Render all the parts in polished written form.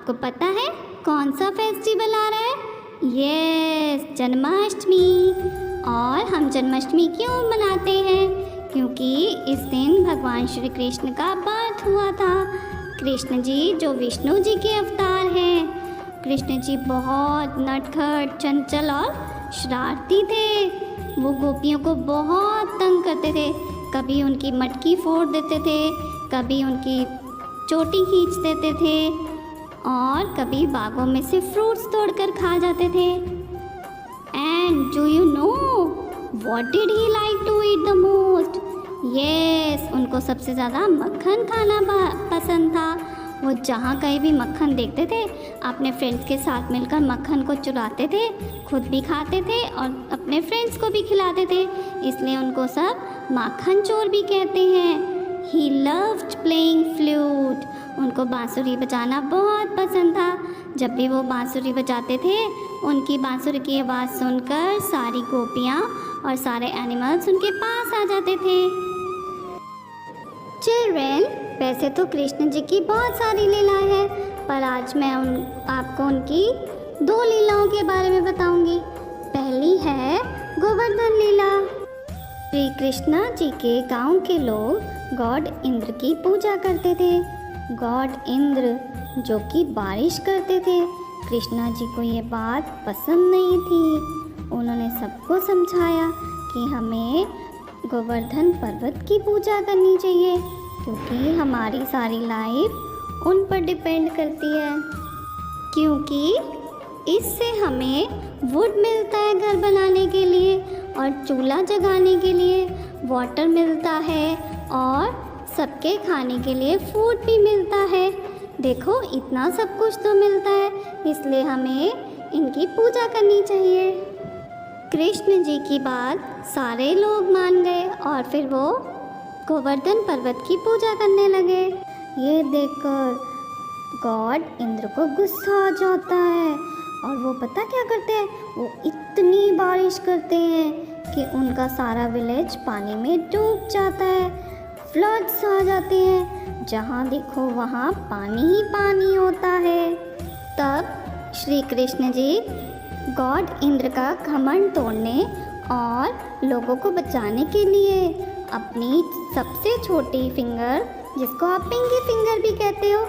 आपको पता है कौन सा फेस्टिवल आ रहा है? यस, जन्माष्टमी। और हम जन्माष्टमी क्यों मनाते हैं? क्योंकि इस दिन भगवान श्री कृष्ण का बर्थ हुआ था। कृष्ण जी जो विष्णु जी के अवतार हैं। कृष्ण जी बहुत नटखट, चंचल और शरारती थे। वो गोपियों को बहुत तंग करते थे। कभी उनकी मटकी फोड़ देते थे, कभी उनकी चोटी खींच देते थे और कभी बागों में से फ्रूट्स तोड़कर खा जाते थे। And do you know what did he like to eat the most? Yes, उनको सबसे ज़्यादा मक्खन खाना पसंद था। वो जहाँ कहीं भी मक्खन देखते थे अपने फ्रेंड्स के साथ मिलकर मक्खन को चुराते थे, खुद भी खाते थे और अपने फ्रेंड्स को भी खिलाते थे। इसलिए उनको सब माखन चोर भी कहते हैं। He loved playing flute. उनको बांसुरी बजाना बहुत पसंद था। जब भी वो बांसुरी बजाते थे, उनकी बांसुरी की आवाज़ सुनकर सारी गोपियाँ और सारे एनिमल्स उनके पास आ जाते थे। चिल्ड्रेन, वैसे तो कृष्ण जी की बहुत सारी लीलाएं हैं, पर आज मैं आपको उनकी 2 लीलाओं के बारे में बताऊंगी। पहली है गोवर्धन लीला। श्री कृष्ण जी के गांव के लोग गॉड इंद्र की पूजा करते थे। गॉड इंद्र जो कि बारिश करते थे। कृष्णा जी को ये बात पसंद नहीं थी। उन्होंने सबको समझाया कि हमें गोवर्धन पर्वत की पूजा करनी चाहिए, क्योंकि हमारी सारी लाइफ उन पर डिपेंड करती है। क्योंकि इससे हमें वुड मिलता है घर बनाने के लिए और चूल्हा जगाने के लिए, वाटर मिलता है और सबके खाने के लिए फूड भी मिलता है। देखो, इतना सब कुछ तो मिलता है, इसलिए हमें इनकी पूजा करनी चाहिए। कृष्ण जी की बात सारे लोग मान गए और फिर वो गोवर्धन पर्वत की पूजा करने लगे। ये देखकर गॉड इंद्र को गुस्सा आ जाता है और वो पता क्या करते हैं? वो इतनी बारिश करते हैं कि उनका सारा विलेज पानी में डूब जाता है। फ्लड्स आ जाते हैं, जहाँ देखो वहाँ पानी ही पानी होता है। तब श्री कृष्ण जी गॉड इंद्र का घमंड तोड़ने और लोगों को बचाने के लिए अपनी सबसे छोटी फिंगर, जिसको आप पिंकी फिंगर भी कहते हो,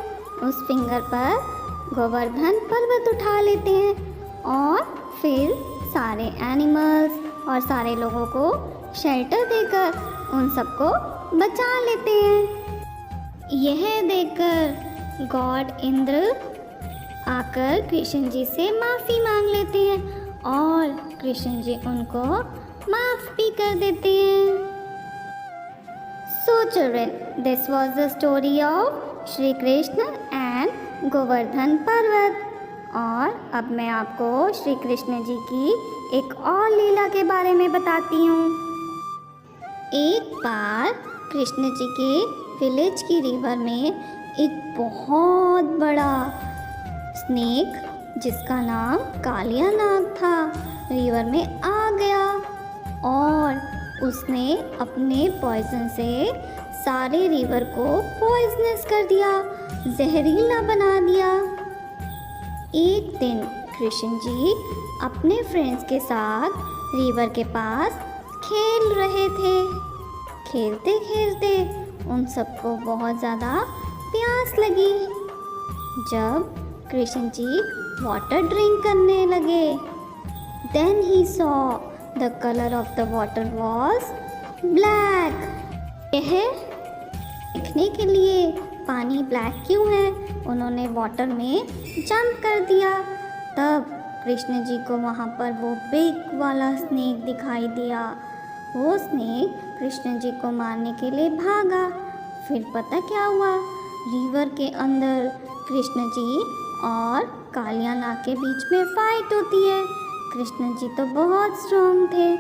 उस फिंगर पर गोवर्धन पर्वत उठा लेते हैं और फिर सारे एनिमल्स और सारे लोगों को शेल्टर देकर उन सबको बचा लेते हैं। यह देखकर गॉड इंद्र आकर कृष्ण जी से माफ़ी मांग लेते हैं और कृष्ण जी उनको माफ़ भी कर देते हैं। So children, this was the story of Shri Krishna and Govardhan पर्वत। और अब मैं आपको श्री कृष्ण जी की एक और लीला के बारे में बताती हूँ। एक बार कृष्ण जी के विलेज की रिवर में एक बहुत बड़ा स्नेक, जिसका नाम कालिया नाग था, रिवर में आ गया और उसने अपने पॉइजन से सारे रिवर को पॉइजनस कर दिया, जहरीला बना दिया। एक दिन कृष्ण जी अपने फ्रेंड्स के साथ रिवर के पास खेल रहे थे। खेलते खेलते उन सबको बहुत ज़्यादा प्यास लगी। जब कृष्ण जी वाटर ड्रिंक करने लगे, then he saw the colour of the water was black. यह देखने के लिए पानी ब्लैक क्यों है, उन्होंने वाटर में जंप कर दिया। तब कृष्ण जी को वहाँ पर वो बिग वाला स्नेक दिखाई दिया। वो स्नेक कृष्ण जी को मारने के लिए भागा। फिर पता क्या हुआ? रिवर के अंदर कृष्ण जी और कालिया नाग के बीच में फाइट होती है। कृष्ण जी तो बहुत स्ट्रॉन्ग थे,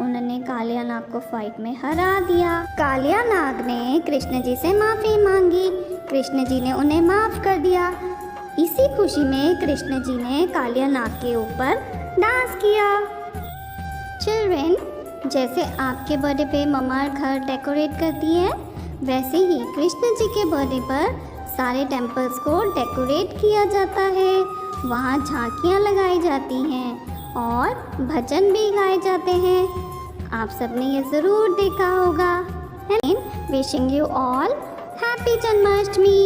उन्होंने कालिया नाग को फाइट में हरा दिया। कालिया नाग ने कृष्ण जी से माफ़ी मांगी, कृष्ण जी ने उन्हें माफ़ कर दिया। इसी खुशी में कृष्ण जी ने कालिया नाग के ऊपर डांस किया। चिल्ड्रेन, जैसे आपके बर्थडे पे मम्मा घर डेकोरेट करती है, वैसे ही कृष्ण जी के बर्थडे पर सारे टेम्पल्स को डेकोरेट किया जाता है, वहाँ झांकियाँ लगाई जाती हैं और भजन भी गाए जाते हैं। आप सबने ये ज़रूर देखा होगा। And wishing you all happy Janmashtami.